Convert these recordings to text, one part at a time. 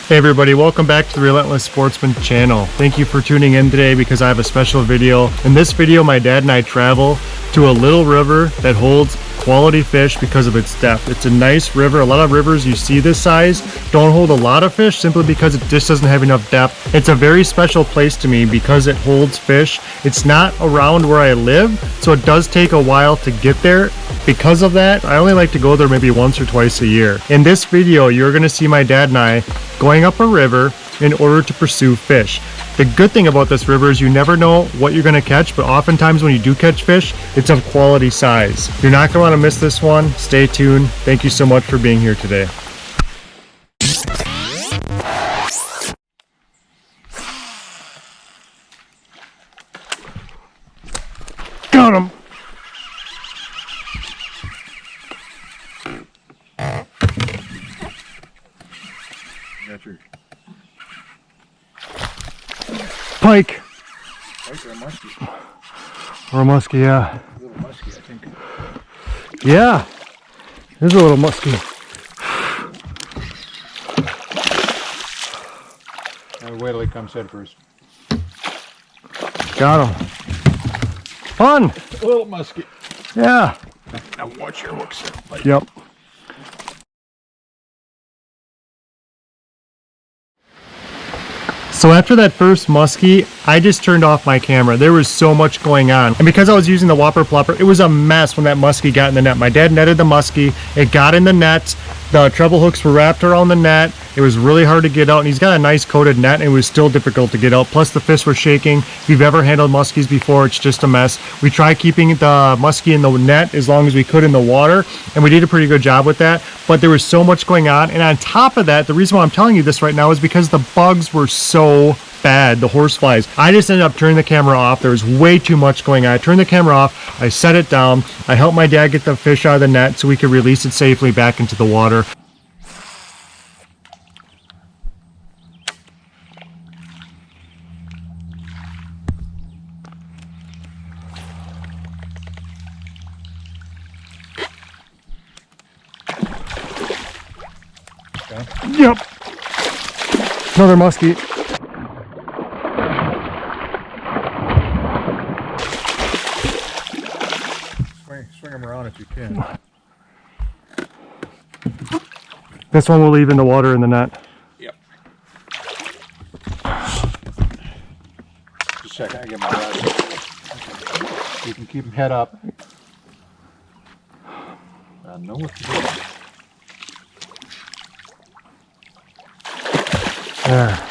Hey everybody, welcome back to the Relentless Sportsman channel. Thank you for tuning in today because I have a special video. In this video, my dad and I travel to a little river that holds quality fish because of its depth. It's a nice river. A lot of rivers you see this size don't hold a lot of fish simply because it just doesn't have enough depth. It's a very special place to me because it holds fish. It's not around where I live, so it does take a while to get there. Because of that, I only like to go there maybe once or twice a year. In this video, you're going to see my dad and I going up a river in order to pursue fish. The good thing about this river is you never know what you're going to catch, but oftentimes when you do catch fish, it's of quality size. You're not going to want to miss this one. Stay tuned. Thank you so much for being here today. Got him! Got your pike. Pike or a muskie? Or a muskie, yeah. A little muskie, I think. Yeah, there's a little muskie. I'll wait till he comes head first. Got him. Fun! A little muskie. Yeah. Now watch your hooks. Yep. So after that first muskie, I just turned off my camera. There was so much going on. And because I was using the Whopper Plopper, it was a mess when that muskie got in the net. My dad netted the muskie, it got in the net, the treble hooks were wrapped around the net. It was really hard to get out, and he's got a nice coated net, and it was still difficult to get out. Plus the fish were shaking. If you've ever handled muskies before, it's just a mess. We tried keeping the muskie in the net as long as we could in the water, and we did a pretty good job with that. But there was so much going on, and on top of that, the reason why I'm telling you this right now is because the bugs were so bad, the horseflies. I just ended up turning the camera off. There was way too much going on. I turned the camera off, I set it down, I helped my dad get the fish out of the net so we could release it safely back into the water. Yep. Another muskie. Swing them around if you can. This one will leave in the water in the net. Yep. Just a second, I get my rod. You can keep them head up. I know what to do. There.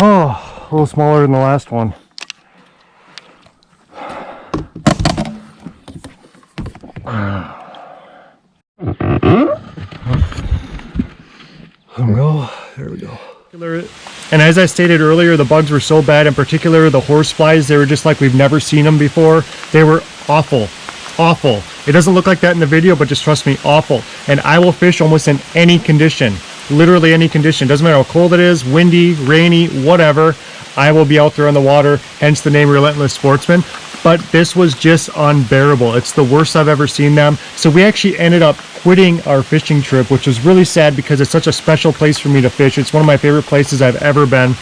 Oh, a little smaller than the last one. There we go. And as I stated earlier, the bugs were so bad, in particular the horseflies. They were just like we've never seen them before. They were awful. Awful. It doesn't look like that in the video, but just trust me, awful. And I will fish almost in any condition. Literally any condition. Doesn't matter how cold it is, windy, rainy, whatever. I will be out there on the water, hence the name Relentless Sportsman. But this was just unbearable. It's the worst I've ever seen them. So we actually ended up quitting our fishing trip, which was really sad because it's such a special place for me to fish. It's one of my favorite places I've ever been.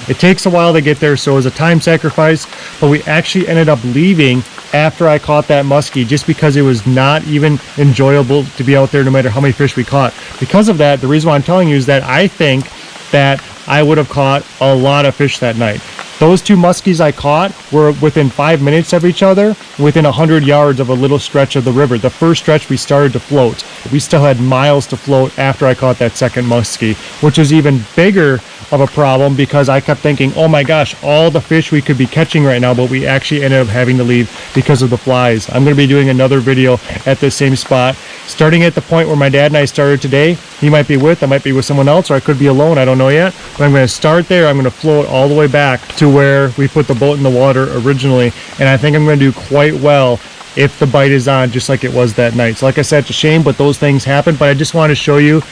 It takes a while to get there, so it was a time sacrifice, but we actually ended up leaving after I caught that muskie just because it was not even enjoyable to be out there no matter how many fish we caught. Because of that, the reason why I'm telling you is that I think that I would have caught a lot of fish that night. Those two muskies I caught were within 5 minutes of each other, within 100 yards of a little stretch of the river. The first stretch we started to float. We still had miles to float after I caught that second muskie, which was even bigger of a problem because I kept thinking, oh my gosh, all the fish we could be catching right now, but we actually ended up having to leave because of the flies. I'm going to be doing another video at the same spot, starting at the point where my dad and I started today. He might be with, I might be with someone else, or I could be alone, I don't know yet. But I'm going to start there, I'm going to float all the way back to where we put the boat in the water originally, and I think I'm going to do quite well if the bite is on just like it was that night. So like I said, it's a shame, but those things happen. But I just want to show you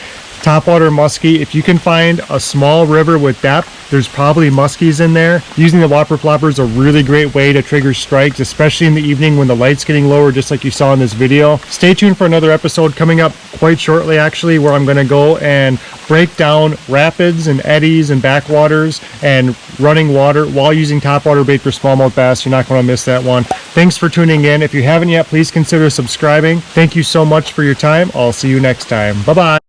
Topwater muskie, if you can find a small river with depth, there's probably muskies in there. Using the Whopper Plopper is a really great way to trigger strikes, especially in the evening when the light's getting lower, just like you saw in this video. Stay tuned for another episode coming up quite shortly, actually, where I'm going to go and break down rapids and eddies and backwaters and running water while using topwater bait for smallmouth bass. You're not going to miss that one. Thanks for tuning in. If you haven't yet, please consider subscribing. Thank you so much for your time. I'll see you next time. Bye-bye.